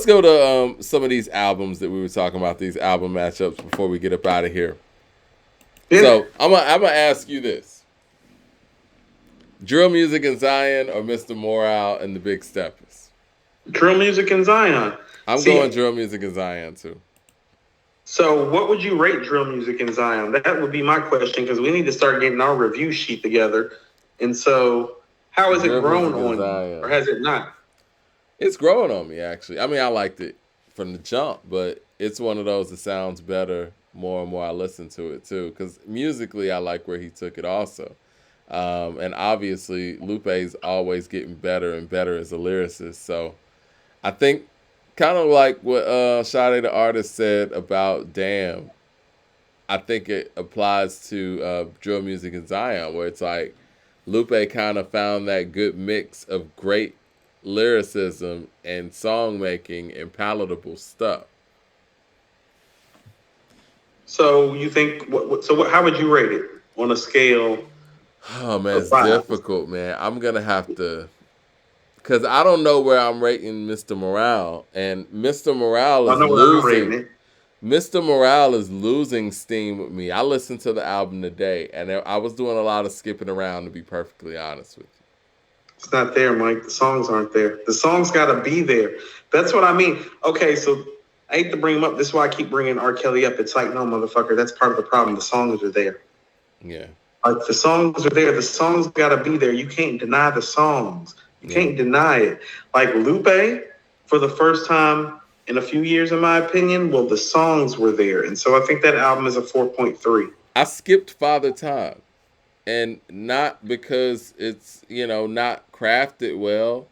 let's go to some of these albums that we were talking about, these album matchups, before we get up out of here. Yeah. So I'm gonna ask you this: Drill Music and Zion, or Mr. Morale and the Big Steppers? Drill Music and Zion. I'm going Drill Music and Zion too. So what would you rate Drill Music and Zion? That would be my question, because we need to start getting our review sheet together. And so how has it grown on you, or has it not? It's growing on me, actually. I mean, I liked it from the jump, but it's one of those that sounds better more and more I listen to it too, because musically I like where he took it also. And obviously Lupe's always getting better and better as a lyricist. So I think kind of like what Sade the artist said about Damn, I think it applies to Drill Music and Zion, where it's like Lupe kind of found that good mix of great lyricism and song making and palatable stuff. So you think? How would you rate it on a scale? Oh man, it's difficult, man. I'm gonna have to, because I don't know where I'm rating Mr. Morale, and Mr. Morale is losing. Mr. Morale is losing steam with me. I listened to the album today, and I was doing a lot of skipping around, to be perfectly honest with you. It's not there, Mike. The songs aren't there. The songs got to be there. That's what I mean. Okay, so I hate to bring him up. This is why I keep bringing R. Kelly up. It's like, no, motherfucker, that's part of the problem. The songs are there. Yeah. Like, the songs are there. The songs got to be there. You can't deny the songs. You can't deny it. Like Lupe, for the first time in a few years, in my opinion, well, the songs were there. And so I think that album is a 4.3. I skipped Father Time. And not because it's, not crafted well.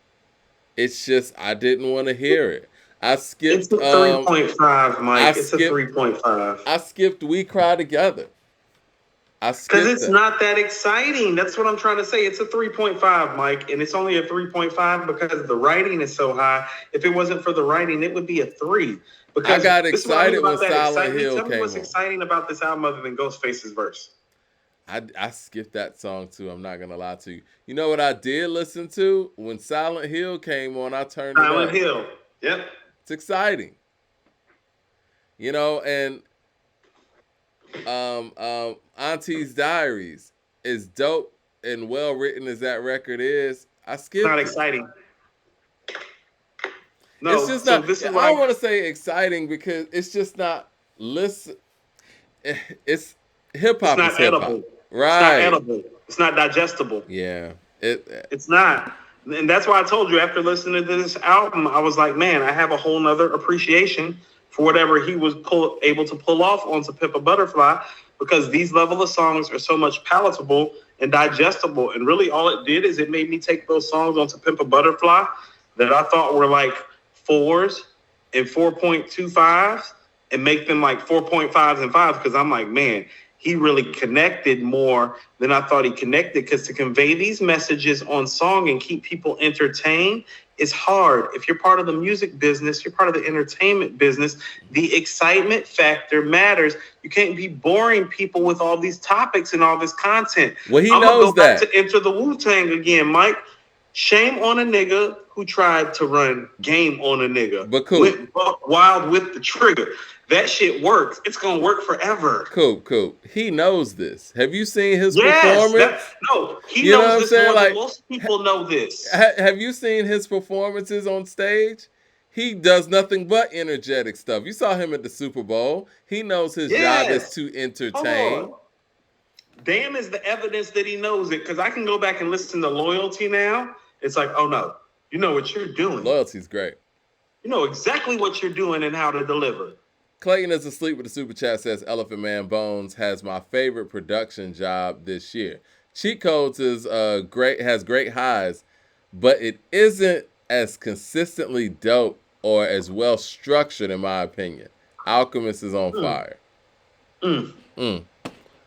It's just I didn't want to hear it. I skipped. It's a 3.5, Mike. It's a 3.5. I skipped We Cry Together. Because it's not that exciting. That's what I'm trying to say. It's a 3.5, Mike. And it's only a 3.5 because the writing is so high. If it wasn't for the writing, it would be a 3. Because I got excited when Silent Hill came on. Tell me what's exciting about this album other than Ghostface's verse. I skipped that song too. I'm not gonna lie to you. You know what I did listen to when Silent Hill came on? I turned it up. Silent Hill. Yep. It's exciting. And Auntie's Diaries, is dope and well written as that record is, I skipped. It's not exciting. No, it's just not. I don't want to say exciting because it's just not. Listen, it's hip hop. It's not edible. Right. It's not edible. It's not digestible. Yeah. It's not. And that's why I told you after listening to this album, I was like, man, I have a whole nother appreciation for whatever he was able to pull off on To Pimp a Butterfly, because these level of songs are so much palatable and digestible. And really all it did is it made me take those songs on To Pimp a Butterfly that I thought were like 4s and 4.25s and make them like 4.5s and 5s, because I'm like, man, he really connected more than I thought he connected, because to convey these messages on song and keep people entertained is hard. If you're part of the music business, you're part of the entertainment business, the excitement factor matters. You can't be boring people with all these topics and all this content. Well, he knows that. To Enter the Wu-Tang again, Mike. Shame on a nigga who tried to run game on a nigga. But Coop. Went buck wild with the trigger. That shit works. It's going to work forever. Coop. He knows this. Have you seen his performance? He knows this more than most people know this. Have you seen his performances on stage? He does nothing but energetic stuff. You saw him at the Super Bowl. He knows his job is to entertain. Damn is the evidence that he knows it, because I can go back and listen to Loyalty now. It's like, oh no, you know what you're doing. Loyalty's great. You know exactly what you're doing and how to deliver. Clayton is asleep with the super chat, says Elephant Man Bones has my favorite production job this year. Cheat Codes is has great highs, but it isn't as consistently dope or as well structured in my opinion. Alchemist is on fire.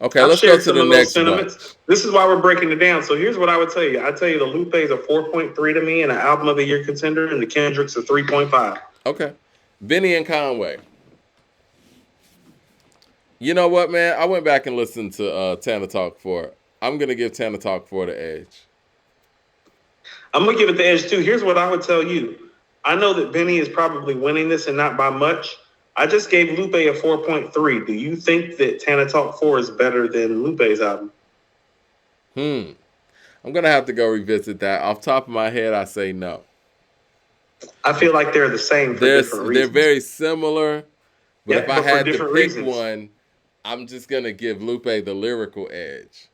Okay, let's go to the next one. This is why we're breaking it down. So here's what I would tell you. I tell you the Lupe is a 4.3 to me and an album of the year contender, and the Kendrick's a 3.5. Okay. Benny and Conway. You know what, man? I went back and listened to Tana Talk 4. I'm going to give Tana Talk 4 the edge. I'm going to give it the edge, too. Here's what I would tell you. I know that Benny is probably winning this and not by much. I just gave Lupe a 4.3. Do you think that Tana Talk 4 is better than Lupe's album? I'm going to have to go revisit that. Off top of my head, I say no. I feel like they're the same for different reasons. They're very similar, but if I had to pick reasons. one, I'm just going to give Lupe the lyrical edge.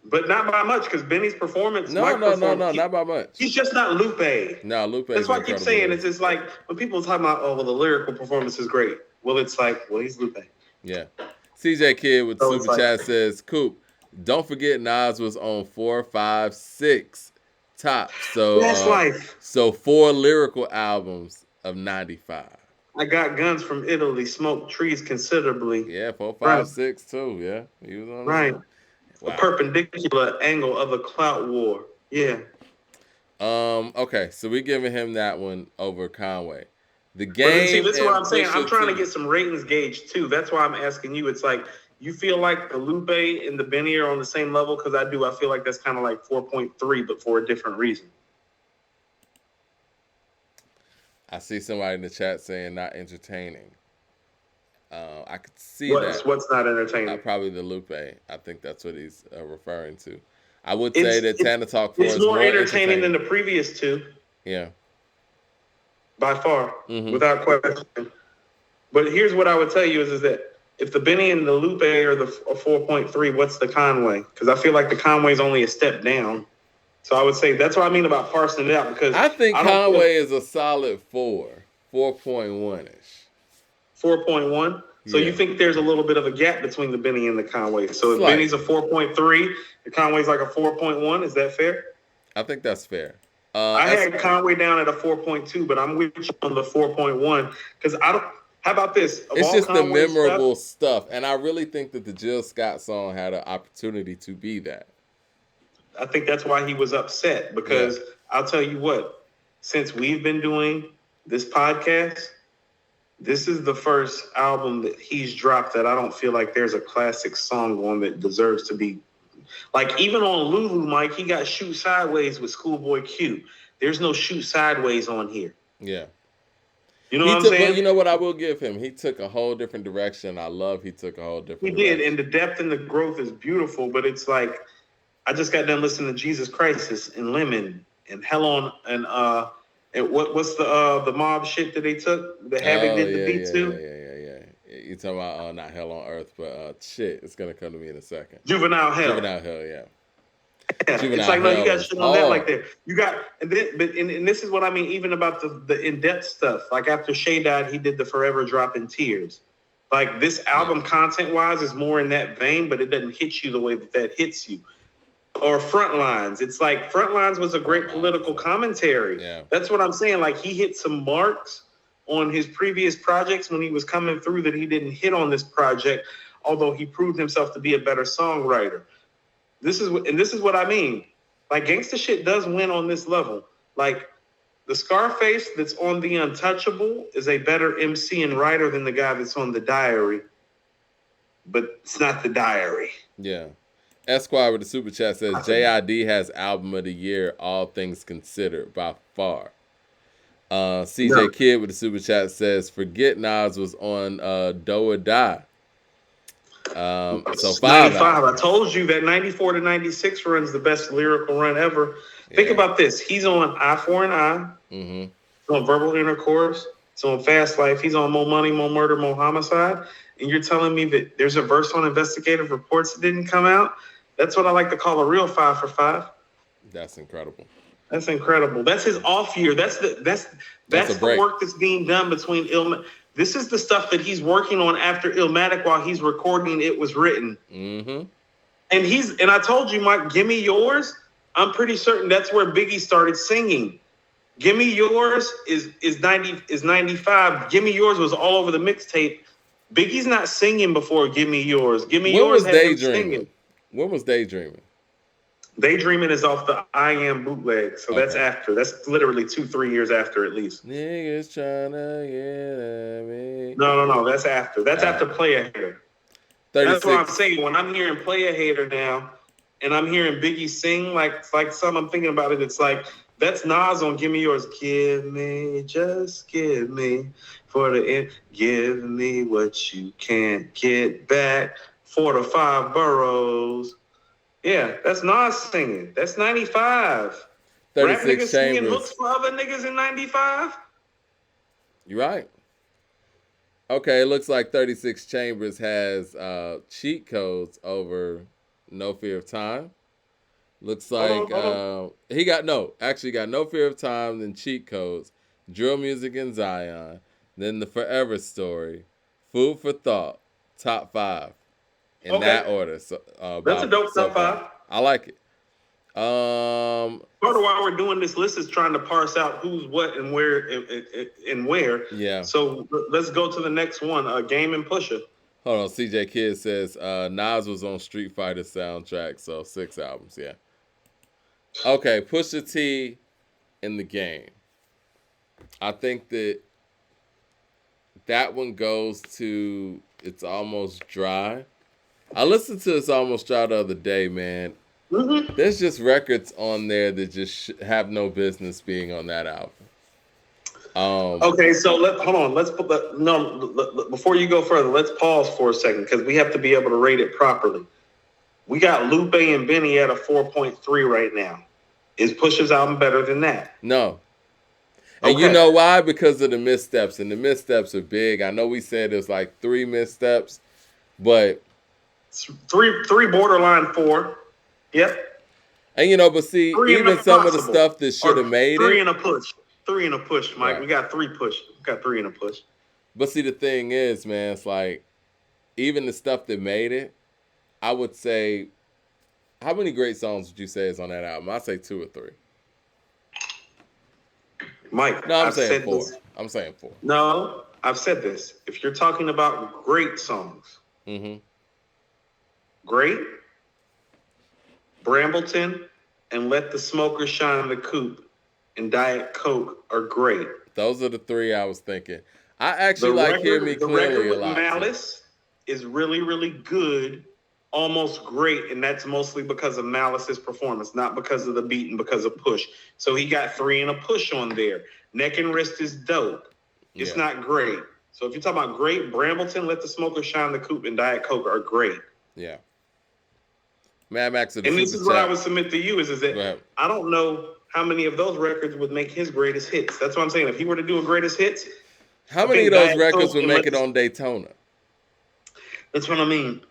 But not by much, because Benny's performance... No, not by much. He's just not Lupe. No, Lupe. That's why I keep saying it's just like when people talk about, oh, well, the lyrical performance is great. Well, it's like, well, he's Lupe. Yeah. CJ Kid with Super Chat says, Coop, don't forget Nas was on 4, 5, 6 top. So that's life. So 4 lyrical albums of 95. I got guns from Italy, smoked trees considerably. Yeah, 4, 5, 6 too. Yeah, he was on right. Wow. A perpendicular angle of a clout war. Yeah. Okay, so we're giving him that one over Conway. The game. See, this is what I'm saying. I'm trying to get some ratings gauge too. That's why I'm asking you. It's like you feel like the Lupe and the Benny are on the same level because I do. I feel like that's kind of like 4.3, but for a different reason. I see somebody in the chat saying not entertaining. I could see that. What's not entertaining? Probably the Lupe. I think that's what he's referring to. I would say that Tana Talk 4 is more entertaining than the previous two. Yeah. By far, without question. But here's what I would tell you is that if the Benny and the Lupe are the 4.3, what's the Conway? Because I feel like the Conway's only a step down. So I would say that's what I mean about parsing it out. Because I think Conway is a solid 4.1-ish. 4.1? So you think there's a little bit of a gap between the Benny and the Conway. So if Benny's a 4.3, the Conway's like a 4.1. Is that fair? I think that's fair. I had Conway down at a 4.2, but I'm with you on the 4.1 because I don't. How about this? It's just the memorable stuff, and I really think that the Jill Scott song had an opportunity to be that. I think that's why he was upset because I'll tell you what. Since we've been doing this podcast, this is the first album that he's dropped that I don't feel like there's a classic song on that deserves to be. Like, even on Lulu, Mike, he got Shoot Sideways with Schoolboy Q. There's no Shoot Sideways on here. Yeah. You know what I'm saying? But you know what I will give him? He took a whole different direction. I love he took a whole different direction. He did, and the depth and the growth is beautiful, but it's like, I just got done listening to Jesus Crisis and Lemon and Hell on, and what's the mob shit that they took? The Havoc did the beat too? Yeah. You talking about not Hell on Earth, but shit, it's gonna come to me in a second. Juvenile Hell, yeah. It's like, no, you got shit on that like that. You got, and this is what I mean, even about the in-depth stuff. Like after Shay died, he did the Forever Drop in Tears. Like this album, content-wise, is more in that vein, but it doesn't hit you the way that hits you. Or Frontlines. It's like Frontlines was a great political commentary. Yeah. That's what I'm saying. Like he hit some marks on his previous projects when he was coming through that he didn't hit on this project, although he proved himself to be a better songwriter. This is what I mean. Like gangsta shit does win on this level. Like the Scarface that's on The Untouchable is a better MC and writer than the guy that's on The Diary. But it's not The Diary. Yeah. Esquire with the super chat says J.I.D has album of the year, all things considered, by far. CJ Kid with the super chat says forget Nas was on Do or Die. So 5. I told you that 94 to 96 run's the best lyrical run ever. Think about this. He's on Eye for an Eye. He's on Verbal Intercourse. He's on Fast Life. He's on More Money, More Murder, More Homicide. And you're telling me that there's a verse on Investigative Reports that didn't come out? That's what I like to call a real 5 for 5. That's incredible. That's incredible. That's his off year. That's the work that's being done between Illmatic. This is the stuff that he's working on after Illmatic while he's recording It Was Written. And I told you, Mike, Gimme Yours, I'm pretty certain that's where Biggie started singing. Gimme Yours is 95. Gimme Yours was all over the mixtape. Biggie's not singing before Gimme Yours. Gimme Yours had him singing. When was Daydreaming? Daydreaming is off the I Am bootleg, so that's after. That's literally 2-3 years after at least. Niggas trying to get at me. No, that's after. That's after Play a Hater. 36. That's what I'm saying. When I'm hearing Play a Hater now, and I'm hearing Biggie sing like some, I'm thinking about it. It's like That's Nas on Give Me Yours. Give me, just give me for the end. Give me what you can't get back. 4 to 5 boroughs. Yeah, that's Nas singing. That's 95. Rap 36 niggas singing hooks Chambers. for other niggas in 95? You're right. Okay, it looks like 36 Chambers has cheat codes over No Fear of Time. Looks like Hold on. he got No Fear of Time, then cheat codes, drill music in Zion, then the Forever Story, Food for Thought, top 5 in that order. So That's a dope top 5. I like it. Part of why we're doing this list is trying to parse out who's what and where and where. Yeah. So let's go to the next one. Game and Pusha. Hold on. CJ Kidd says Nas was on Street Fighter soundtrack, so 6 albums. Yeah. Okay, Pusha T in the Game. I think that one goes to It's Almost Dry. I listened to It's Almost Dry the other day, man. Mm-hmm. There's just records on there that just have no business being on that album. Okay, so hold on. Let's put before you go further, let's pause for a second because we have to be able to rate it properly. We got Lupe and Benny at a 4.3 right now. Is Pusha's album better than that? No. And you know why? Because of the missteps, and the missteps are big. I know we said there's like 3 missteps, but three borderline 4. Yep. And but see, even some of the stuff that should have made 3 and a push. 3 and a push, Mike. Right. We got 3 push. We got 3 and a push. But see, the thing is, man, it's like even the stuff that made it, I would say, how many great songs would you say is on that album? I'd say 2 or 3. Mike, no, I'm saying 4. I'm saying 4. No, I've said this. If you're talking about great songs, great, Brambleton and Let the Smokers Shine the Coop and Diet Coke are great. Those are the 3 I was thinking. I actually like Hear Me Clearly a lot. Malice is really, really good, almost great, and that's mostly because of Malice's performance, not because of the beat and because of Push. So he got 3 and a push on there. Neck and Wrist is dope. It's not great. So if you're talking about great, Brambleton, Let the Smokers Shine the Coop, and Diet Coke are great. Yeah. Mad Max and this is what I would submit to you is that I don't know how many of those records would make his greatest hits. That's what I'm saying. If he were to do a greatest hits, how many of those records would make it on Daytona? That's what I mean.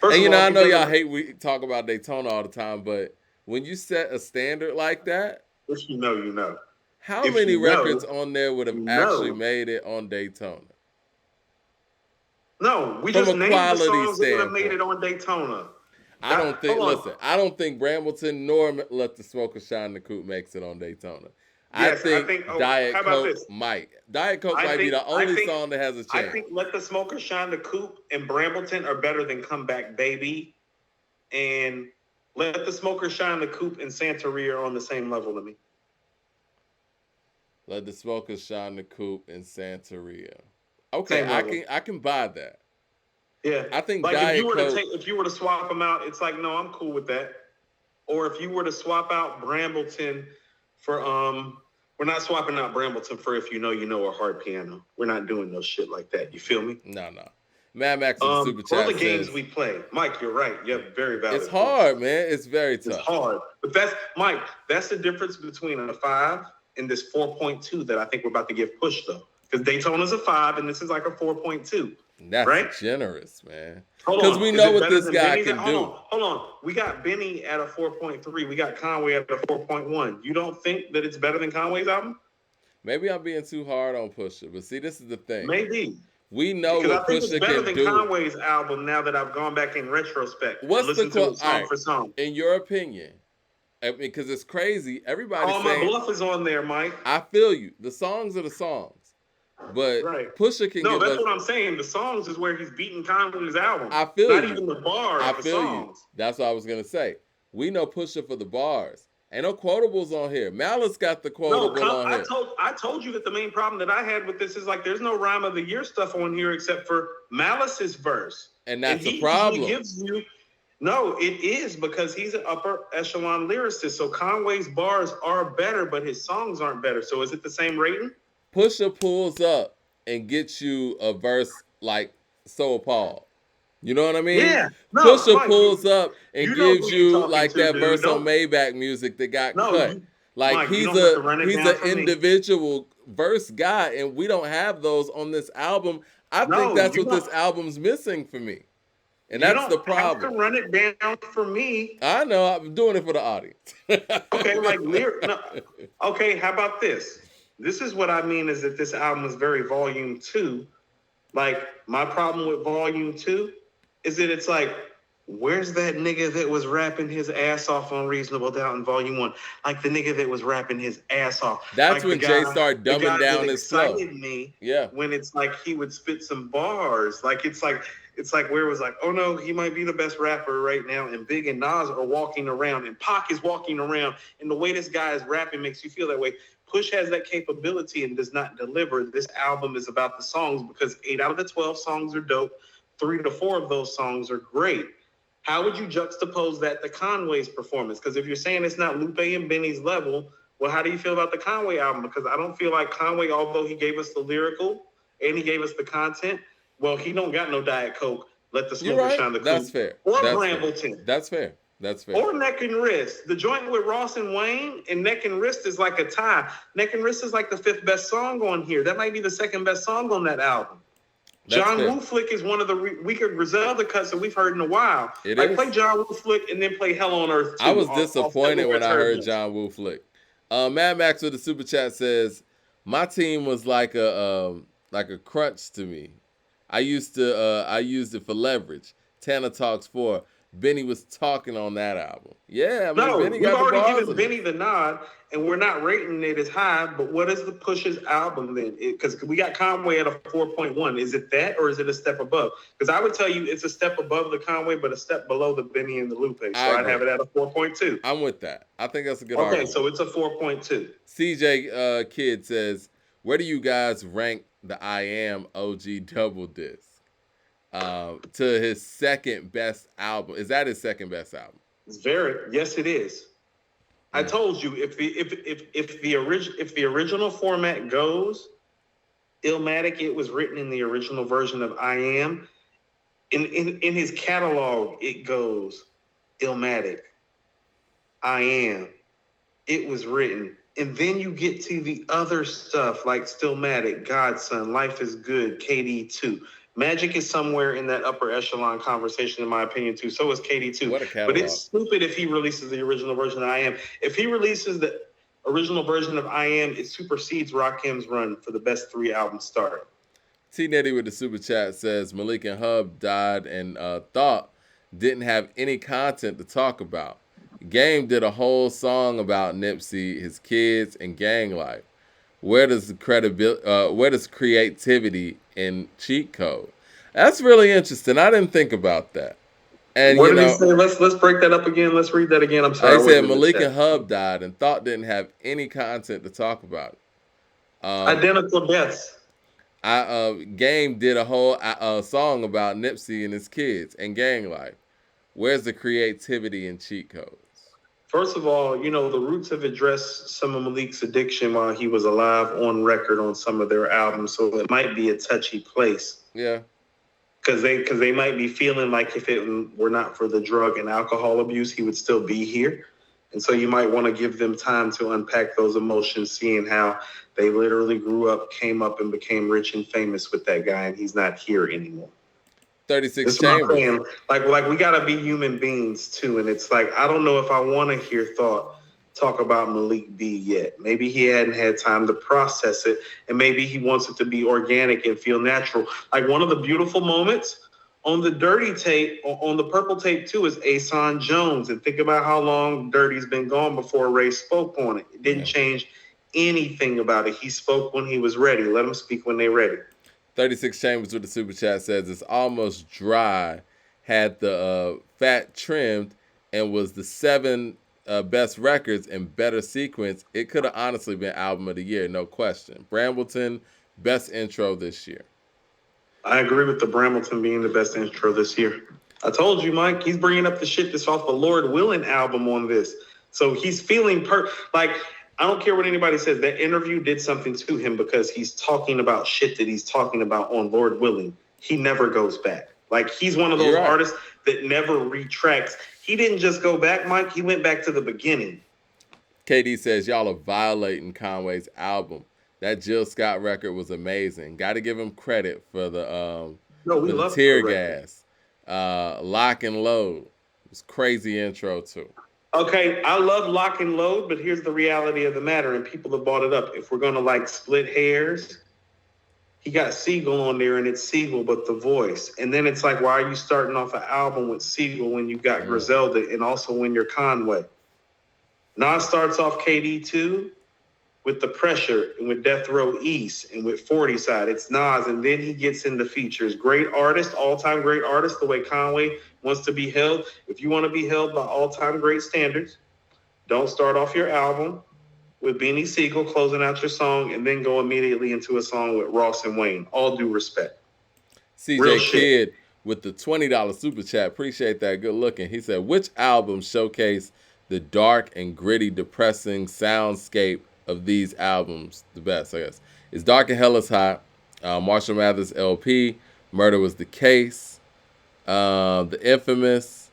And I know y'all hate we talk about Daytona all the time, but when you set a standard like that, if you know. How many records on there would have actually made it on Daytona? No, we just named the songs that would have made it on Daytona. I don't think Brambleton nor Let the Smoker Shine the Coop makes it on Daytona. Yes, I think Diet Coke might. Diet Coke might be the only song that has a chance. I think Let the Smoker Shine the Coop and Brambleton are better than Come Back Baby. And Let the Smoker Shine the Coop and Santeria are on the same level to me. Let the Smokers Shine the Coop and Santeria. Okay, I can buy that. Yeah, I think like Diet if you were to swap them out, it's like no, I'm cool with that. Or if you were to swap out Brambleton for we're not swapping out Brambleton for If You Know or Hard Piano. We're not doing no shit like that. You feel me? No. Mad Max in the Super Chat all the games we play, Mike. You're right. You have very valid. It's hard, man. It's very tough. It's hard, but that's the difference between a 5 and this 4.2 that I think we're about to give Push though, because Daytona's a 5 and this is like a 4.2. That's right? Generous, man. Because we know what this guy can do. Hold on. We got Benny at a 4.3. We got Conway at a 4.1. You don't think that it's better than Conway's album? Maybe I'm being too hard on Pusha, but see, this is the thing. Maybe. We know what Pusha can do. I think it's better than Conway's album now that I've gone back in retrospect. What's the quote? Song for song. In your opinion, I mean, because it's crazy. Everybody's saying, my bluff is on there, Mike. I feel you. The songs are the songs. But Pusha can No, that's what I'm saying. The songs is where he's beating Conway's album. I feel Not you. even the bars. I feel you. That's what I was going to say. We know Pusha for the bars. Ain't no quotables on here. Malice got the quotable on here. I told you that the main problem that I had with this is like there's no rhyme of the year stuff on here except for Malice's verse. And that's a problem. No, it is because he's an upper echelon lyricist. So Conway's bars are better, but his songs aren't better. So is it the same rating? Pusha pulls up and gets you a verse like So Appalled. You know what I mean? Yeah. No, Pusha Mike, pulls up and you know gives who you you talking like to, that dude. verse on Don't Maybach music that got no, cut. you Like Mike, you don't have to run it he's down an for me. individual verse guy, and we don't have those on this album. I think No, that's you what don't this album's missing for me, and you that's the don't have to problem. run it down for me. I know I'm doing it for the audience. Okay, like no, okay, how about this? This is what I mean is that this album is very volume two. Like, my problem with volume two is that it's like, where's that nigga that was rapping his ass off on Reasonable Doubt in volume one? Like the nigga that was rapping his ass off. That's Like when Jay started the guy dumbing that down his flow. excited me Yeah. when it's like he would spit some bars. Like it's like where it was like, oh no, he might be the best rapper right now, and Big and Nas are walking around, and Pac is walking around, and the way this guy is rapping makes you feel that way. Push has that capability and does not deliver. This album is about the songs because 8 out of the 12 songs are dope. 3 to 4 of those songs are great. How would you juxtapose that to Conway's performance? Because if you're saying it's not Lupe and Benny's level, well, how do you feel about the Conway album? Because I don't feel like Conway, although he gave us the lyrical and he gave us the content, well, he don't got no Diet Coke. Let the You're smoker right. shine the That's Coop. fair. Or That's fair. Brambleton. That's fair. That's fair. Or Neck and Wrist. The joint with Ross and Wayne and Neck and Wrist is like a tie. Neck and Wrist is like the 5th best song on here. That might be the 2nd best song on that album. That's John fair. Woo Flick is one of the weaker Griselda cuts that we've heard in a while. It like is. Play John Woo Flick and then play Hell on Earth too. I was disappointed when I heard Turbulence. John Woo Flick. Mad Max with the super chat says, "My team was like a crutch to me. I used it for leverage. Tana Talks 4. Benny was talking on that album. Yeah, I mean, No, Benny we've got the already bars given in Benny it. the nod, and we're not rating it as high. But what is the Push's album then? Because we got Conway at a 4.1. Is it that, or is it a step above? Because I would tell you it's a step above the Conway, but a step below the Benny and the Lupe. So I'd have it at a 4.2. I'm with that. I think that's a good Okay, argument. so it's a 4.2. CJ Kid says, where do you guys rank the I Am OG double disc? To his second best album. Is that his second best album? Yes, it is. I told you if the original format goes, Illmatic, it was written in the original version of I Am. In his catalog, it goes Illmatic, I Am. It was written. And then you get to the other stuff like Stillmatic, Godson, Life is Good, KD2. Magic is somewhere in that upper echelon conversation, in my opinion, too. So is KD2. What a catalog. But it's stupid if he releases the original version of I Am. If he releases the original version of I Am, it supersedes Rakim's run for the best 3 album start. T Netty with the super chat says Malik and Hub died and Thought didn't have any content to talk about. Game did a whole song about Nipsey, his kids, and gang life. Where does creativity in cheat code? That's really interesting. I didn't think about that. And what did he say? Let's break that up again. Let's read that again. I'm sorry. I said Malik and Hub died and Thought didn't have any content to talk about. Identical deaths. Game did a whole song about Nipsey and his kids and gang life. Where's the creativity in cheat codes? First of all, the Roots have addressed some of Malik's addiction while he was alive on record on some of their albums, so it might be a touchy place. Yeah. Because they might be feeling like if it were not for the drug and alcohol abuse, he would still be here. And so you might want to give them time to unpack those emotions, seeing how they literally grew up, came up, and became rich and famous with that guy, and he's not here anymore. 36 Chambers. Like we gotta be human beings too, and it's like I don't know if I want to hear Thought talk about Malik B yet. Maybe he hadn't had time to process it, and maybe he wants it to be organic and feel natural. Like one of the beautiful moments on the Dirty tape, on the Purple tape too, is Ason Jones, and think about how long Dirty's been gone before Ray spoke on it. It didn't change anything about it. He spoke when he was ready. Let him speak when they're ready. 36 Chambers with the super chat says it's almost dry, had the fat trimmed, and was the 7 best records and better sequence. It could have honestly been album of the year, no question. Brambleton, best intro this year. I agree with the Brambleton being the best intro this year. I told you, Mike, he's bringing up the shit that's off the Lord Willing album on this. So he's feeling like, I don't care what anybody says. That interview did something to him because he's talking about shit that he's talking about on Lord Willing. He never goes back. Like, he's one of those artists that never retracts. He didn't just go back, Mike. He went back to the beginning. KD says, y'all are violating Conway's album. That Jill Scott record was amazing. Got to give him credit for the tear gas. Lock and Load. It was crazy intro too. Okay, I love Lock and Load, but here's the reality of the matter, and people have brought it up. If we're gonna like split hairs, he got Siegel on there, and it's Siegel, but the voice. And then it's like, why are you starting off an album with Siegel when you got Griselda, and also when you're Conway? Nas starts off KD too, with The Pressure, and with Death Row East, and with 40 Side. It's Nas, and then he gets into features. Great artist, all-time great artist, the way Conway wants to be held. If you want to be held by all-time great standards, don't start off your album with Beanie Siegel closing out your song and then go immediately into a song with Ross and Wayne. All due respect. CJ Kidd with the $20 super chat. Appreciate that. Good looking. He said, which album showcase the dark and gritty, depressing soundscape of these albums the best? I guess it's Dark and Hell is Hot, Marshall Mathers LP, Murder Was the Case, the infamous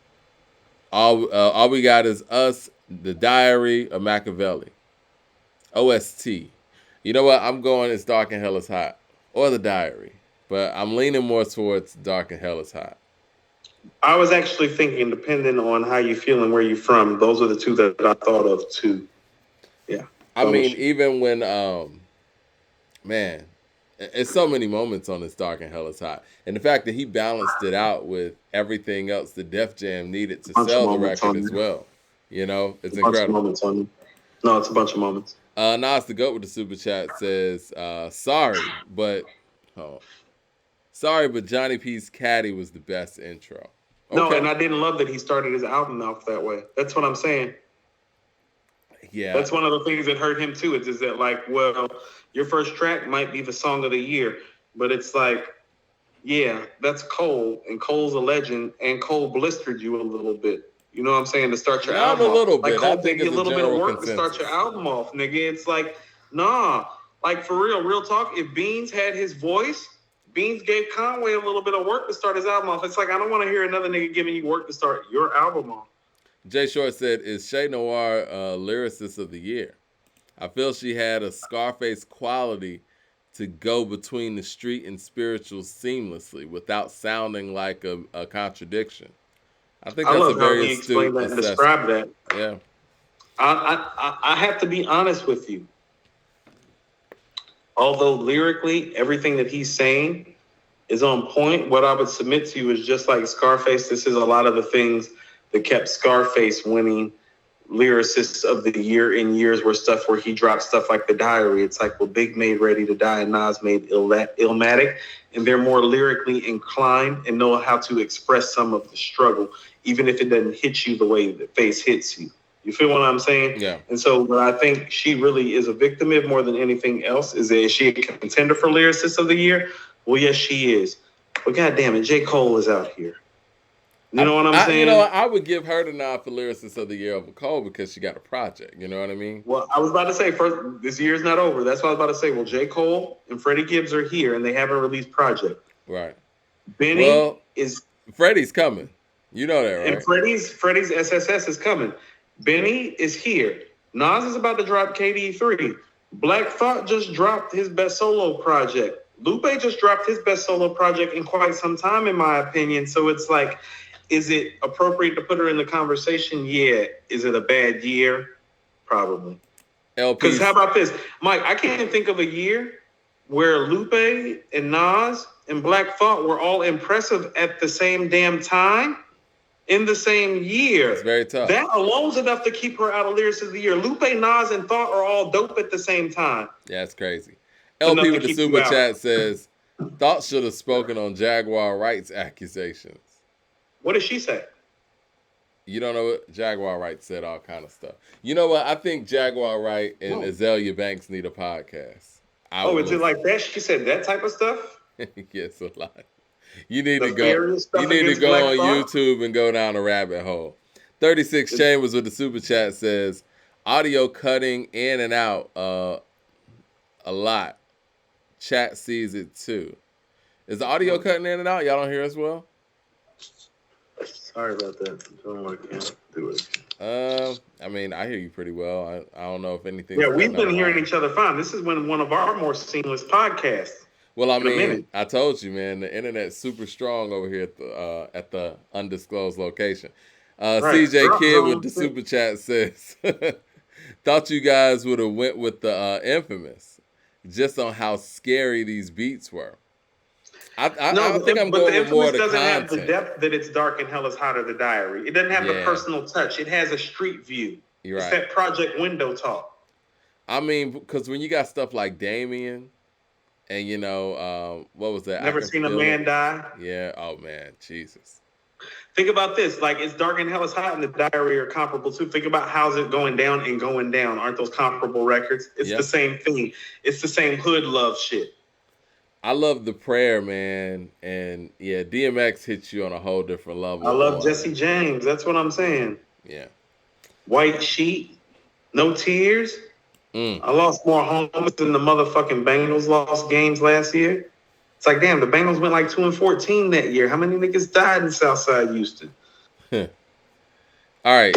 All We Got Is Us, The Diary of Machiavelli, OST. You know what? I'm going It's Dark and Hell is Hot or The Diary, but I'm leaning more towards Dark and Hell is Hot. I was actually thinking, depending on how you feel and where you're from, those are the two that I thought of too. Yeah. I mean, even when, man, it's so many moments on this Dark and Hell is Hot. And the fact that he balanced it out with everything else the Def Jam needed to sell the record as well. You know, it's incredible. No, it's a bunch of moments. Nas the Goat with the super chat says, sorry, but Johnny P's Caddy was the best intro. Okay. No, and I didn't love that he started his album off that way. That's what I'm saying. Yeah. That's one of the things that hurt him too. Is that like, well, your first track might be the song of the year, but it's like, yeah, that's Cole, and Cole's a legend, and Cole blistered you a little bit. You know what I'm saying? To start your album off. A little bit. Like, Cole gave you a little bit of work to start your album off, nigga. It's like, nah. Like, for real talk, if Beans had his voice, Beans gave Conway a little bit of work to start his album off. It's like, I don't want to hear another nigga giving you work to start your album off. Jay Short said, is Shay Noir lyricist of the year? I feel she had a Scarface quality to go between the street and spiritual seamlessly without sounding like a contradiction. I think that's a very astute assessment. Describe that. Yeah. I have to be honest with you. Although lyrically, everything that he's saying is on point, what I would submit to you is just like Scarface. This is a lot of the things that kept Scarface winning lyricists of the year in years where he dropped stuff like The Diary. It's like, well, Big made Ready to Die and Nas made Illmatic, and they're more lyrically inclined and know how to express some of the struggle, even if it doesn't hit you the way the face hits you. You feel what I'm saying? Yeah. And so what I think she really is a victim of more than anything else is she a contender for lyricist of the year? Well, yes, she is. But goddamn it, J. Cole is out here. You know what I'm saying? You know, I would give her the nod for lyricist of the year over Cole because she got a project. You know what I mean? Well, I was about to say, first, this year's not over. That's what I was about to say. Well, J. Cole and Freddie Gibbs are here, and they haven't released project. Right. Benny is... Freddie's coming. You know that, right? And Freddie's SSS is coming. Benny is here. Nas is about to drop KD3. Black Thought just dropped his best solo project. Lupe just dropped his best solo project in quite some time, in my opinion. So it's like, is it appropriate to put her in the conversation? Yeah. Is it a bad year? Probably. Because how about this? Mike, I can't think of a year where Lupe and Nas and Black Thought were all impressive at the same damn time. In the same year. It's very tough. That alone's enough to keep her out of lyricist of the year. Lupe, Nas, and Thought are all dope at the same time. Yeah, it's crazy. LP with the super chat says, Thought should have spoken on Jaguar Wright's accusations. What did she say? You don't know what? Jaguar Wright said all kind of stuff. You know what? I think Jaguar Wright and Azalea Banks need a podcast. Is it like that? She said that type of stuff? Yes, a lot. You need to go. nefarious You stuff need to against go Black on Thought. YouTube and go down a rabbit hole. 36 Chambers with the super chat says, audio cutting in and out a lot. Chat sees it too. Is the audio cutting in and out? Y'all don't hear us well? Sorry about that. I can't do it. I mean, I hear you pretty well. I don't know if anything's Yeah, we've cutting been out hearing loud. each other fine. This is one of our more seamless podcasts. Well, I in a mean, minute. I told you, man, the internet's super strong over here at the undisclosed location. Right. CJ Drop Kid zone with the too. super chat says, thought you guys would have went with the Infamous, just on how scary these beats were. I think I'm going with more of the doesn't have the content. depth that It's Dark and Hell is Hotter, the diary. It doesn't have the personal touch. It has a street view. You're it's right. that Project Window talk. I mean, because when you got stuff like Damien, and what was that? Never Seen a Man Die. Yeah. Oh man, Jesus. Think about this. Like, It's Dark and Hell is Hot and the diary are comparable too. Think about How's It Going Down and Going Down. Aren't those comparable records? It's the same thing. It's the same hood love shit. I love The Prayer, man. And yeah, DMX hits you on a whole different level. I love Jesse James. That's what I'm saying. Yeah. White Sheet. No Tears. I lost more homies than the motherfucking Bengals lost games last year. It's like, damn, the Bengals went like 2-14 that year. How many niggas died in Southside Houston? All right.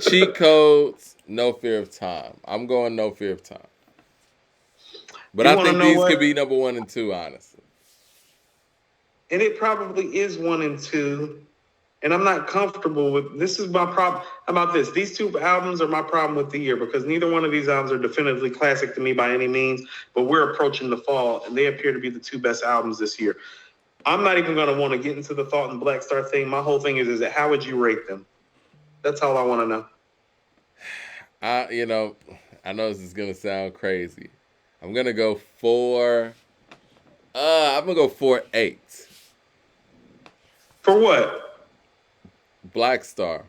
Cheat codes, No Fear of Time. I'm going No Fear of Time. But I think these could be number 1 and 2, honestly. And it probably is 1 and 2. And I'm not comfortable with this. Is my problem. How about this? These 2 albums are my problem with the year because neither one of these albums are definitively classic to me by any means. But we're approaching the fall, and they appear to be the 2 best albums this year. I'm not even going to want to get into the Thought and Black Star thing. My whole thing is that how would you rate them? That's all I want to know. I know this is going to sound crazy. I'm going to go 4. I'm going to go 4.8. For what? Black Star.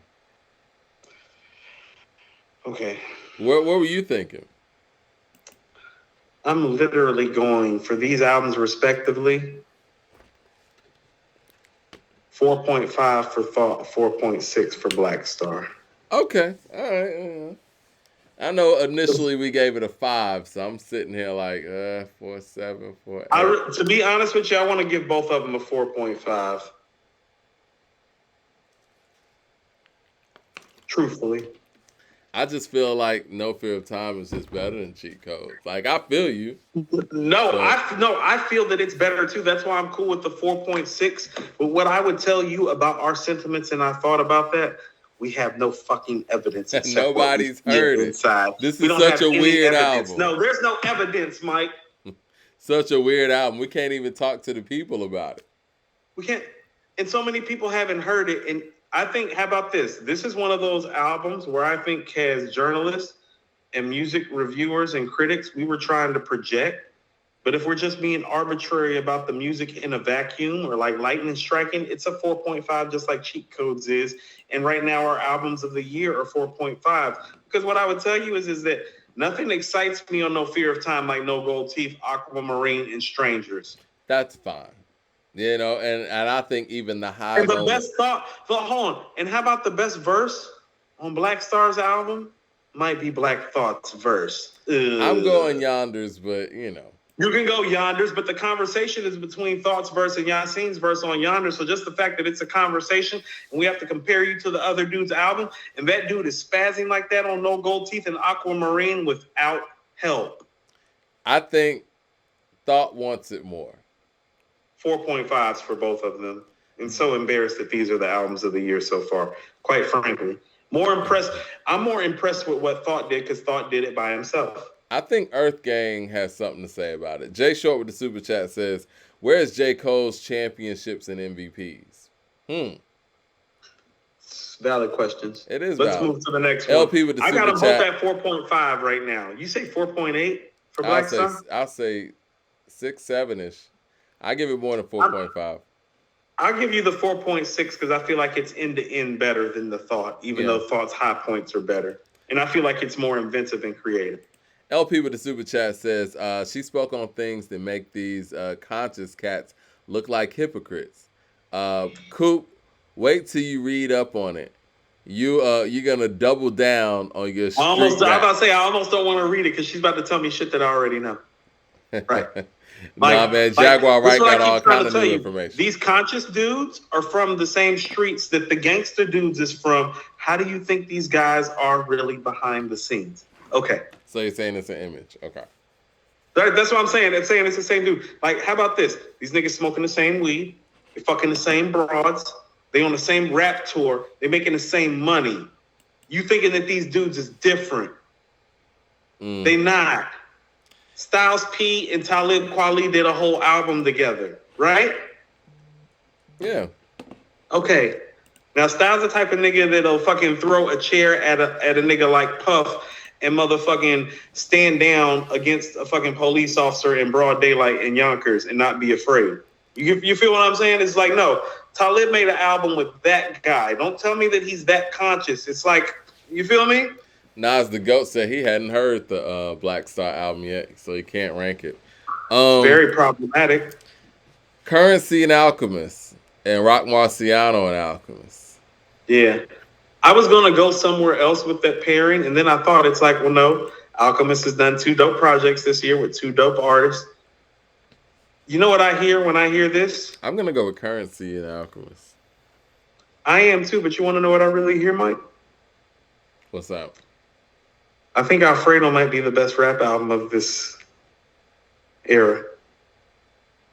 Okay. What were you thinking? I'm literally going for these albums respectively. 4.5 for Thought, 4.6 for Black Star. Okay. All right. I know initially we gave it a 5, so I'm sitting here like 4.7, 4.8. To be honest with you, I want to give both of them a 4.5. Truthfully. I just feel like No Fear of Time is just better than Cheat Codes. Like, I feel you. I feel that it's better too. That's why I'm cool with the 4.6. But what I would tell you about our sentiments and our thought about that, we have no fucking evidence. Nobody's heard it. Inside. This is such a weird album. No, there's no evidence, Mike. Such a weird album. We can't even talk to the people about it. We can't. And so many people haven't heard it. And I think, how about this? This is one of those albums where I think as journalists and music reviewers and critics, we were trying to project. But if we're just being arbitrary about the music in a vacuum or like lightning striking, it's a 4.5, just like Cheat Codes is. And right now our albums of the year are 4.5. Because what I would tell you is that nothing excites me on No Fear of Time like No Gold Teeth, Aquamarine, and Strangers. That's fine. And I think even the high. And the best thought, hold on. And how about the best verse on Black Star's album? Might be Black Thought's verse. I'm going Yonders, but You can go Yonders, but the conversation is between Thought's verse and Yassine's verse on Yonders. So just the fact that it's a conversation and we have to compare you to the other dude's album, and that dude is spazzing like that on No Gold Teeth and Aquamarine without help. I think Thought wants it more. 4.5s for both of them. And so embarrassed that these are the albums of the year so far, quite frankly. I'm more impressed with what Thought did because Thought did it by himself. I think EarthGang has something to say about it. Jay Short with the super chat says, where's J. Cole's championships and MVPs? Valid questions. It is Let's valid. move to the next one. LP with the super chat. I got them both at 4.5 right now. You say 4.8 for Black Star? I'll say 6, 7-ish. I give it more than 4.5. I'll give you the 4.6 because I feel like it's end-to-end better than the Thought, even though Thought's high points are better. And I feel like it's more inventive and creative. LP with the super chat says, she spoke on things that make these conscious cats look like hypocrites. Coop, wait till you read up on it. You're gonna double down on your street I'm rap. about to say I almost don't want to read it because she's about to tell me shit that I already know. Right. Nah, man, Jaguar this is Wright what got I all keep trying kind to of tell new you. information. These conscious dudes are from the same streets that the gangster dudes is from. How do you think these guys are really behind the scenes? Okay. So you're saying it's an image. Okay. That's what I'm saying. I'm saying it's the same dude. Like, how about this? These niggas smoking the same weed. They fucking the same broads. They on the same rap tour. They making the same money. You thinking that these dudes is different. They not. Styles P and Talib Kweli did a whole album together, right? Yeah. Okay. Now Styles the type of nigga that'll fucking throw a chair at a nigga like Puff and motherfucking stand down against a fucking police officer in broad daylight in Yonkers and not be afraid. You feel what I'm saying? It's like, no, Talib made an album with that guy. Don't tell me that he's that conscious. It's like, you feel me? Nas the GOAT said he hadn't heard the Black Star album yet, so he can't rank it. Very problematic. Currensy and Alchemist, and Rock Marciano and Alchemist. Yeah. I was going to go somewhere else with that pairing, and then I thought it's like, well, no, Alchemist has done 2 dope projects this year with 2 dope artists. You know what I hear when I hear this? I'm going to go with Currensy and Alchemist. I am too, but you want to know what I really hear, Mike? What's up? I think Alfredo might be the best rap album of this era.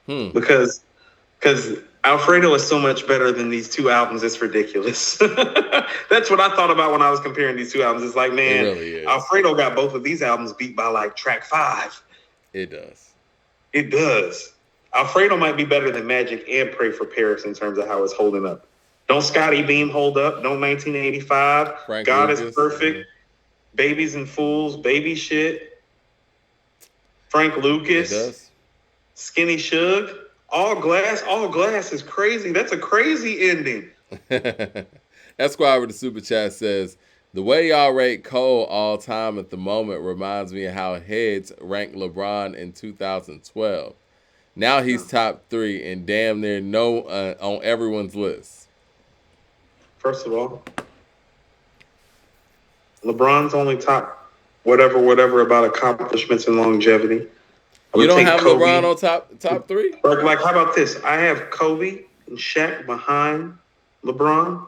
Because Alfredo is so much better than these 2 albums. It's ridiculous. That's what I thought about when I was comparing these 2 albums. It's like, man, it really is. Alfredo got both of these albums beat by like track 5. It does. It does. Alfredo might be better than Magic and Pray for Paris in terms of how it's holding up. Don't Scotty Beam hold up? Don't 1985? Frank God Lucas, is Perfect. Babies and Fools, Baby Shit. Frank Lucas. It does. Skinny Suge. All glass is crazy. That's a crazy ending. That squad with the super chat says, the way y'all rate Cole all time at the moment reminds me of how Heads ranked LeBron in 2012. Now he's top 3 and damn near no on everyone's list. First of all, LeBron's only top whatever about accomplishments and longevity. You don't have Kobe. LeBron on top 3? Like, how about this? I have Kobe and Shaq behind LeBron.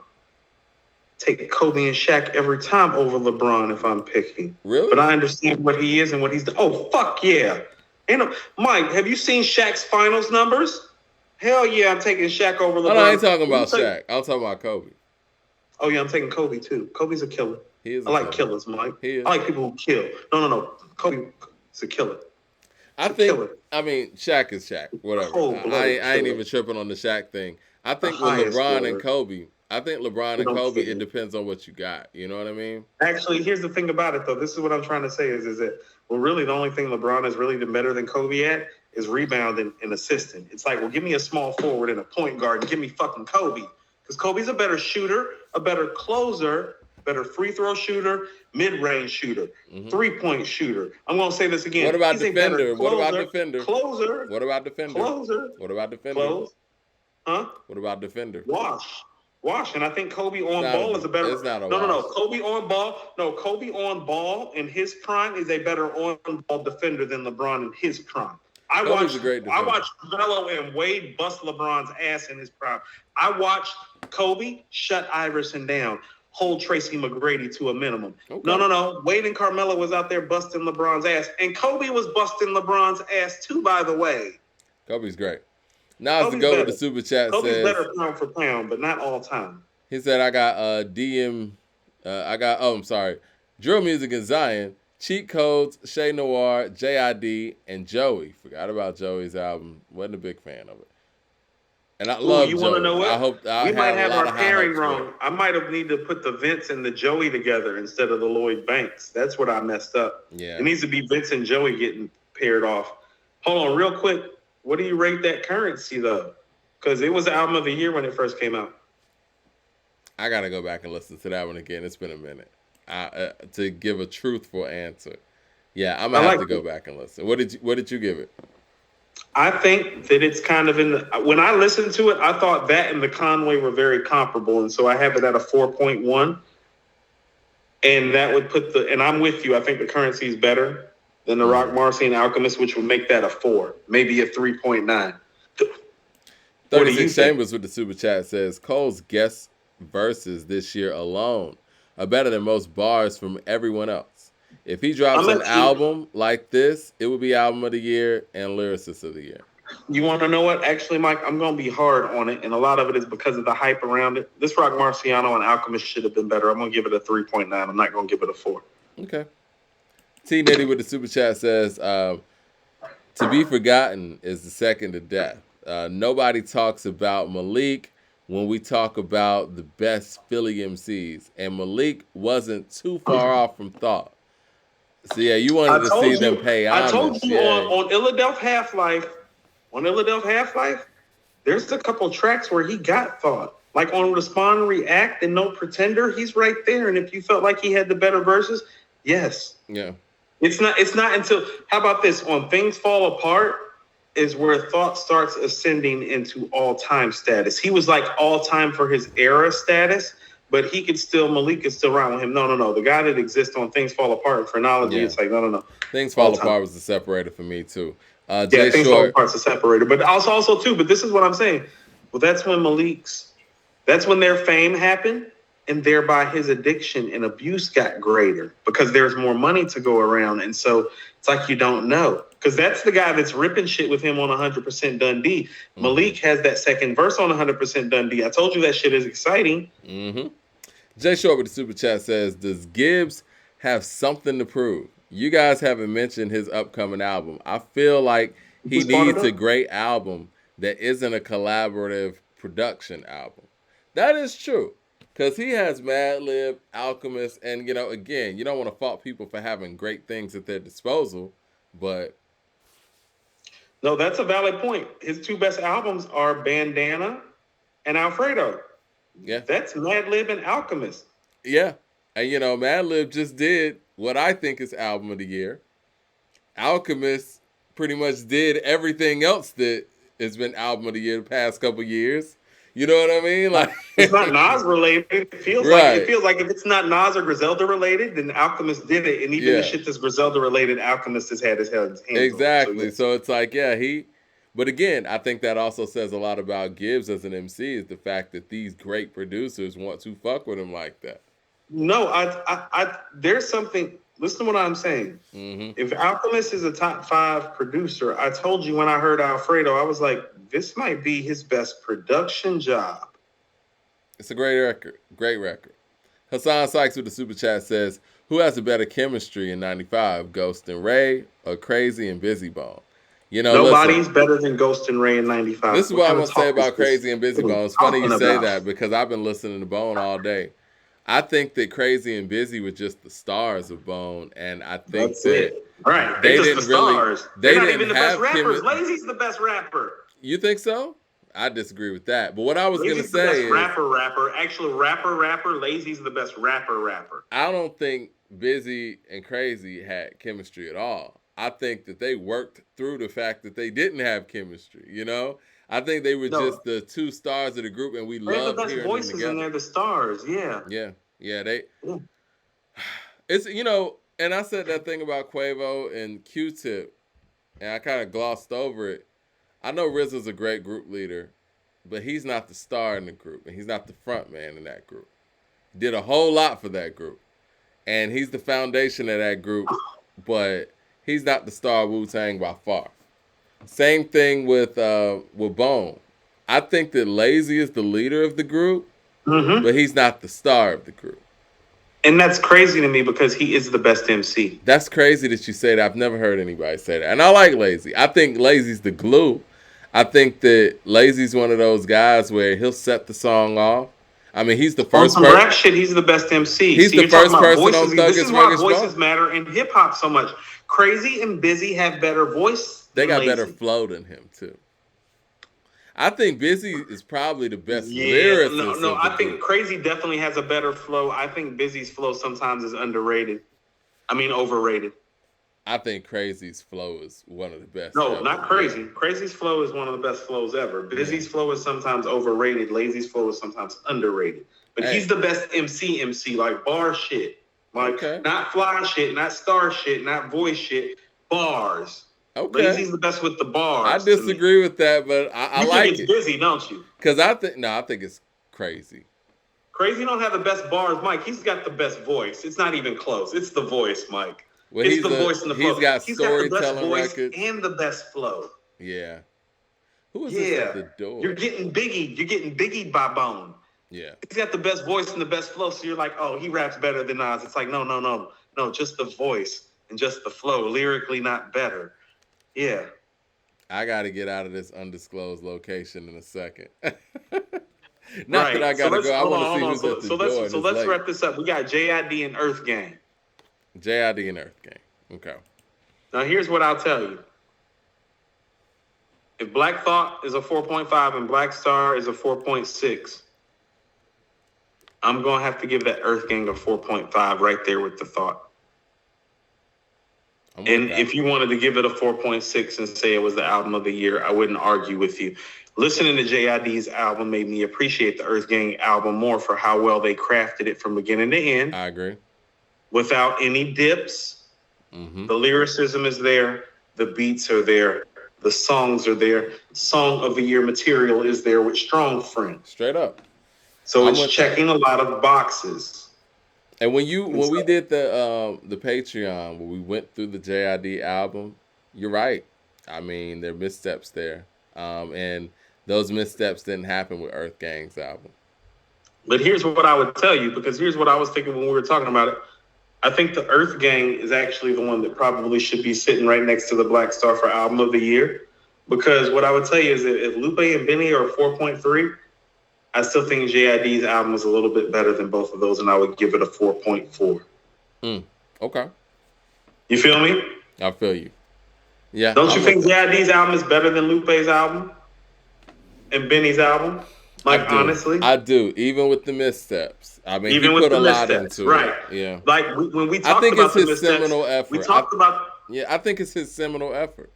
Take Kobe and Shaq every time over LeBron if I'm picking. Really? But I understand what he is and what he's done. Oh, fuck yeah. Mike, have you seen Shaq's finals numbers? Hell yeah, I'm taking Shaq over LeBron. No, I ain't talking about Shaq. I'm talking about Kobe. Oh, yeah, I'm taking Kobe, too. Kobe's a killer. He is. I like killers, Mike. I like people who kill. No. Kobe is a killer. I mean, Shaq is Shaq. Whatever. I ain't even tripping on the Shaq thing. I think with LeBron and Kobe, it depends on what you got. You know what I mean? Actually, here's the thing about it, though. This is what I'm trying to say is that, well, really, the only thing LeBron has really been better than Kobe at is rebounding and assisting. It's like, well, give me a small forward and a point guard and give me fucking Kobe. Because Kobe's a better shooter, a better closer, better free throw shooter, mid-range shooter, 3-point shooter. I'm going to say this again. What about defender? What about defender? Closer. What about defender? Closer. What about defender? Close. Huh? What about defender? Wash. And I think Kobe on ball is a better. It's not a no. Kobe on ball. No, Kobe on ball in his prime is a better on ball defender than LeBron in his prime. I watched Melo and Wade bust LeBron's ass in his prime. I watched Kobe shut Iverson down, hold Tracy McGrady to a minimum. Okay. No. Wade and Carmelo was out there busting LeBron's ass, and Kobe was busting LeBron's ass too, by the way. Kobe's great. Now to go with the super chat Kobe's says better pound for pound, but not all time. He said, I got Drill Music and Zion, Cheat Codes, Shay Noir, J.I.D, and Joey. Forgot about Joey's album. Wasn't a big fan of it. And I love Joey. You want to know what? We might have our pairing wrong. I might have needed to put the Vince and the Joey together instead of the Lloyd Banks. That's what I messed up. Yeah. It needs to be Vince and Joey getting paired off. Hold on, real quick. What do you rate that Currensy, though? Because it was the album of the year when it first came out. I got to go back and listen to that one again. It's been a minute to give a truthful answer. Yeah, I'm going to have to go back and listen. What did you give it? I think that it's kind of when I listened to it, I thought that and the Conway were very comparable. And so I have it at a 4.1. And that would and I'm with you. I think the Currensy is better than the Rock Marcy and Alchemist, which would make that a 4, maybe a 3.9. 36 Chambers with the super chat says Cole's guest verses this year alone are better than most bars from everyone else. If he drops an album like this, it would be album of the year and lyricist of the year. You want to know what? Actually, Mike, I'm going to be hard on it, and a lot of it is because of the hype around it. This Rock Marciano and Alchemist should have been better. I'm going to give it a 3.9. I'm not going to give it a 4. Okay. T Nitty with the super chat says, "To Be Forgotten is the second to death. Nobody talks about Malik when we talk about the best Philly MCs, and Malik wasn't too far off from Thought. So yeah, you wanted to see them pay homage. I told you on Illadelph Half-Life. On Illadelph Half-Life, there's a couple tracks where he got Thought. Like on Respond, React, and No Pretender, he's right there. And if you felt like he had the better verses, yes. Yeah. It's not until, how about this? On Things Fall Apart is where Thought starts ascending into all-time status. He was like all-time for his era status, but Malik could still rhyme with him. No. The guy that exists on Things Fall Apart in Phrenology, It's like, no. Things Fall Apart was the separator for me, too. Things Fall Apart's a separator. But also, too, but this is what I'm saying. Well, that's when their fame happened, and thereby his addiction and abuse got greater because there's more money to go around. And so it's like you don't know. Because that's the guy that's ripping shit with him on 100% Dundee. Mm-hmm. Malik has that second verse on 100% Dundee. I told you that shit is exciting. Mm-hmm. Jay Short with the super chat says, does Gibbs have something to prove? You guys haven't mentioned his upcoming album. I feel like he needs a great album that isn't a collaborative production album. That is true. Because he has Madlib, Alchemist, and, again, you don't want to fault people for having great things at their disposal, but... No, that's a valid point. His two best albums are Bandana and Alfredo. Yeah. That's Madlib and Alchemist. Yeah. And, Madlib just did what I think is album of the year. Alchemist pretty much did everything else that has been album of the year the past couple years. You know what I mean? Like it's not Nas related. It feels like if it's not Nas or Griselda related, then Alchemist did it. And even the shit that's Griselda related, Alchemist has had his hands exactly. On. So it's like, but again, I think that also says a lot about Gibbs as an MC is the fact that these great producers want to fuck with him like that. No, I there's something. Listen to what I'm saying. Mm-hmm. If Alchemist is a top 5 producer, I told you when I heard Alfredo, I was like, this might be his best production job. It's a great record. Great record. Hassan Sykes with the super chat says, who has a better chemistry in 95, Ghost and Ray or Crazy and Busy Bone? Nobody's better than Ghost and Ray in 95. This is what I'm going to say about Crazy and Busy Bone. It's funny you say that because I've been listening to Bone all day. I think that Crazy and Busy were just the stars of Bone, and I think right. They didn't really. They're not even the best rappers. Lazy's the best rapper. You think so? I disagree with that. But what I was going to say is rapper. Actually, rapper. Lazy's the best rapper. I don't think Busy and Crazy had chemistry at all. I think that they worked through the fact that they didn't have chemistry. I think they were just the two stars of the group, and we loved hearing them together. They're the best voices, and they're the stars. It's and I said that thing about Quavo and Q-Tip, and I kind of glossed over it. I know RZA's a great group leader, but he's not the star in the group, and he's not the front man in that group. He did a whole lot for that group, and he's the foundation of that group, but he's not the star of Wu-Tang by far. Same thing with Bone. I think that Lazy is the leader of the group, but he's not the star of the group. And that's crazy to me because he is the best MC. That's crazy that you say that. I've never heard anybody say that. And I like Lazy. I think Lazy's the glue. I think that Lazy's one of those guys where he'll set the song off. I mean, he's the first person. On some rap shit, he's the best MC. He's the first person on Thuggish This is why voices matter in hip-hop so much. Crazy and Busy have better voice. They got better flow than him, too. I think Busy is probably the best lyricist. No, I think Crazy definitely has a better flow. I think Busy's flow sometimes is overrated. I think Crazy's flow is one of the best No, ever. not Crazy. Crazy's flow is one of the best flows ever. Busy's flow is sometimes overrated. Lazy's flow is sometimes underrated. But he's the best MC, like bar shit. Like, not fly shit, not star shit, not voice shit, bars. Okay. Lazy's the best with the bars. I disagree with that, but I like it. Busy, don't you? Because I think it's Crazy. Crazy don't have the best bars, Mike. He's got the best voice. It's not even close. It's the voice, Mike. Well, it's the voice and the flow. He's got the best voice records and the best flow. Yeah. Who is this at the door? You're getting Biggie. You're getting Biggie by Bone. Yeah. He's got the best voice and the best flow. So you're like, oh, he raps better than Nas. It's like, no. Just the voice and just the flow. Lyrically, not better. Yeah. I got to get out of this undisclosed location in a second. Not that I got to go. I want to see who's at the door. So let's wrap this up. We got J.I.D and EarthGang. J.I.D and EarthGang. Okay. Now, here's what I'll tell you. If Black Thought is a 4.5 and Black Star is a 4.6, I'm going to have to give that EarthGang a 4.5 right there with the Thought. And if you wanted to give it a 4.6 and say it was the album of the year, I wouldn't argue with you. Listening to J.I.D's album made me appreciate the EarthGang album more for how well they crafted it from beginning to end. I agree. Without any dips. Mm-hmm. The lyricism is there. The beats are there. The songs are there. Song of the year material is there with Strong Friend. Straight up. So it's checking a lot of boxes. And when we did the Patreon, when we went through the J.I.D album, you're right. I mean, there are missteps there. And those missteps didn't happen with EarthGang's album. But here's what I would tell you, because here's what I was thinking when we were talking about it. I think the EarthGang is actually the one that probably should be sitting right next to the Black Star for album of the year. Because what I would tell you is that if Lupe and Benny are 4.3, I still think J.I.D's album is a little bit better than both of those, and I would give it a 4.4. Okay. You feel me? I feel you. Yeah. Don't you think J.I.D's album is better than Lupe's album and Benny's album? Like, honestly? I do, even with the missteps. I mean, even he put a lot into it. Yeah. Like, when we talked about the missteps, seminal effort. We talked about... Yeah, I think it's his seminal effort.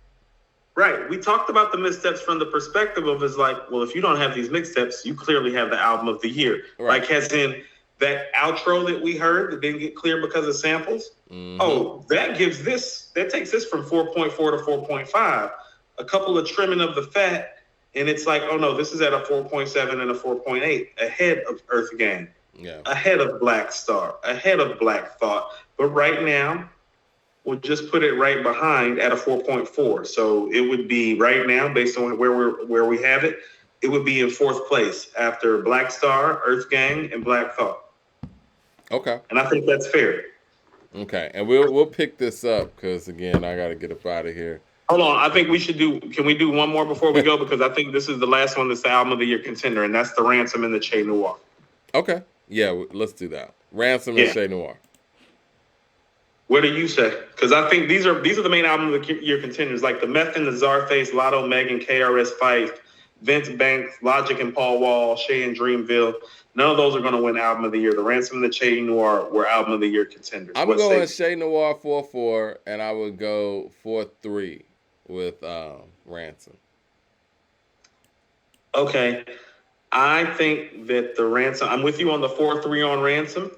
Right. We talked about the missteps from the perspective of is like, well, if you don't have these missteps, you clearly have the album of the year. Right. Like, as in that outro that we heard that didn't get clear because of samples. Mm-hmm. Oh, that takes this from 4.4 to 4.5. A couple of trimming of the fat. And it's like, oh no, this is at a 4.7 and a 4.8, ahead of EarthGang, ahead of Black Star, ahead of Black Thought. But right now, we'll just put it right behind at a 4.4. So it would be right now, based on where we have it, it would be in fourth place after Black Star, EarthGang, and Black Thought. Okay. And I think that's fair. Okay, and we'll pick this up because again, I got to get up out of here. Hold on, I think we should can we do one more before we go? Because I think this is the last one that's the album of the year contender, and that's the Ransom and the Che Noir. Okay. Yeah, let's do that. Ransom and Che Noir. What do you say? Because I think these are the main album of the year contenders, like the Meth and the Czarface, Lotto, Megan, KRS Fife, Vince Banks, Logic and Paul Wall, Shay and Dreamville. None of those are going to win album of the year. The Ransom and the Che Noir were album of the year contenders. I'm going Che Noir 4-4, and I would go 4-3 with Ransom. Okay. I think that the Ransom, I'm with you on the 4-3 on Ransom,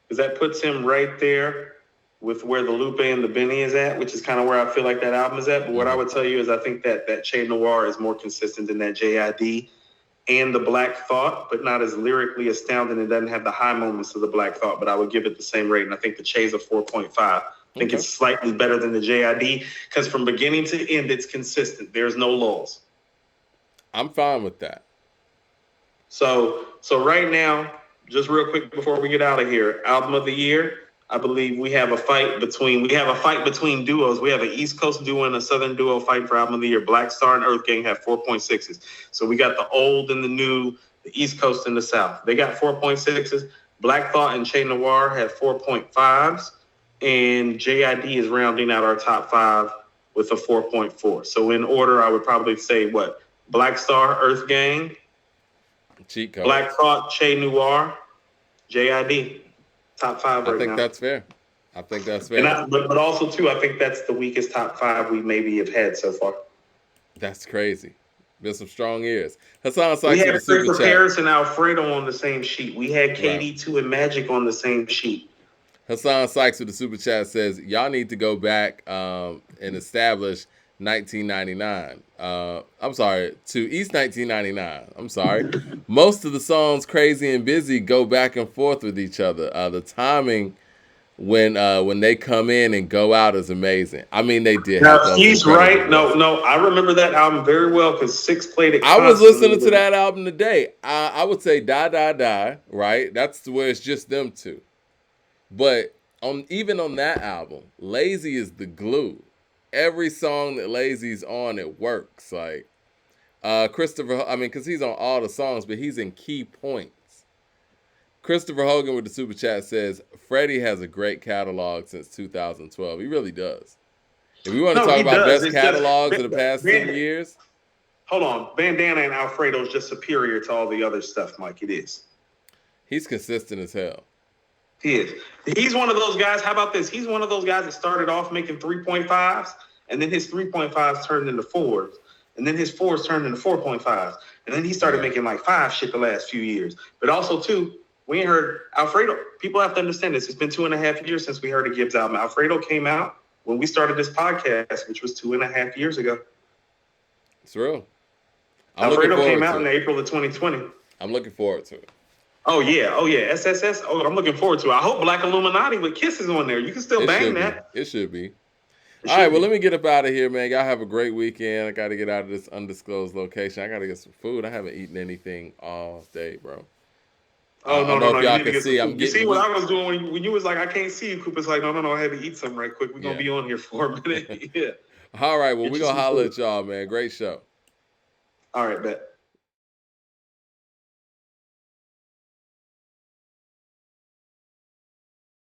because that puts him right there with where the Lupe and the Benny is at, which is kind of where I feel like that album is at. But what I would tell you is I think that Che Noir is more consistent than that J.I.D and the Black Thought, but not as lyrically astounding. It doesn't have the high moments of the Black Thought, but I would give it the same rate. And I think the Che's a 4.5. I think it's slightly better than the J.I.D because from beginning to end, it's consistent. There's no lulls. I'm fine with that. So right now, just real quick before we get out of here, album of the year, I believe we have a fight between duos. We have an East Coast duo and a Southern duo fighting for album of the year. Black Star and EarthGang have 4.6s. So we got the old and the new, the East Coast and the South. They got 4.6s. Black Thought and Che Noir have 4.5s. And J.I.D is rounding out our top five with a 4.4. So in order, I would probably say what? Black Star, EarthGang, Cheat code. Black Thought, Che Noir, J.I.D. Top five right now. I think that's fair. I think that's fair. But also too, I think that's the weakest top 5 we maybe have had so far. That's crazy. Been some strong years. Hassan We Sykes had with the super Christopher chat. Paris and Alfredo on the same sheet. We had Right. KD2 and Magic on the same sheet. Hassan Sykes with the super chat says, y'all need to go back and establish 1999. I'm sorry, to East 1999. I'm sorry. Most of the songs, Crazy and Busy, go back and forth with each other. The timing when they come in and go out is amazing. I mean, they did have those. He's right. No, I remember that album very well because Six played it. I was listening to that album today. I would say Die Die Die, right? That's where it's just them two. But even on that album, Lazy is the glue. Every song that Lazy's on, it works. Like Christopher, I mean, because he's on all the songs, but he's in key points. Christopher Hogan with the super chat says, Freddie has a great catalog since 2012. He really does. If we want to talk about best catalogs of the past 10 years. Hold on. Bandana and Alfredo is just superior to all the other stuff, Mike. It is. He's consistent as hell. He is. He's one of those guys. How about this? He's one of those guys that started off making 3.5s, and then his 3.5s turned into 4s, and then his 4s turned into 4.5s, and then he started making like 5 shit the last few years. But also, too, we ain't heard Alfredo. People have to understand this. It's been 2.5 years since we heard a Gibbs album. Alfredo came out when we started this podcast, which was 2.5 years ago. It's real. Alfredo came out in April of 2020. I'm looking forward to it. Oh, yeah. SSS. Oh, I'm looking forward to it. I hope Black Illuminati with Kisses on there. You can still bang that. It should be. All right, well, let me get up out of here, man. Y'all have a great weekend. I got to get out of this undisclosed location. I got to get some food. I haven't eaten anything all day, bro. Oh, no. If y'all can see. You see what I was doing when you was like, I can't see you, Coop. It's like, no, I had to eat something right quick. We're going to be on here for a minute. Yeah. All right, well, we're going to holler at y'all, man. Great show. All right, bet.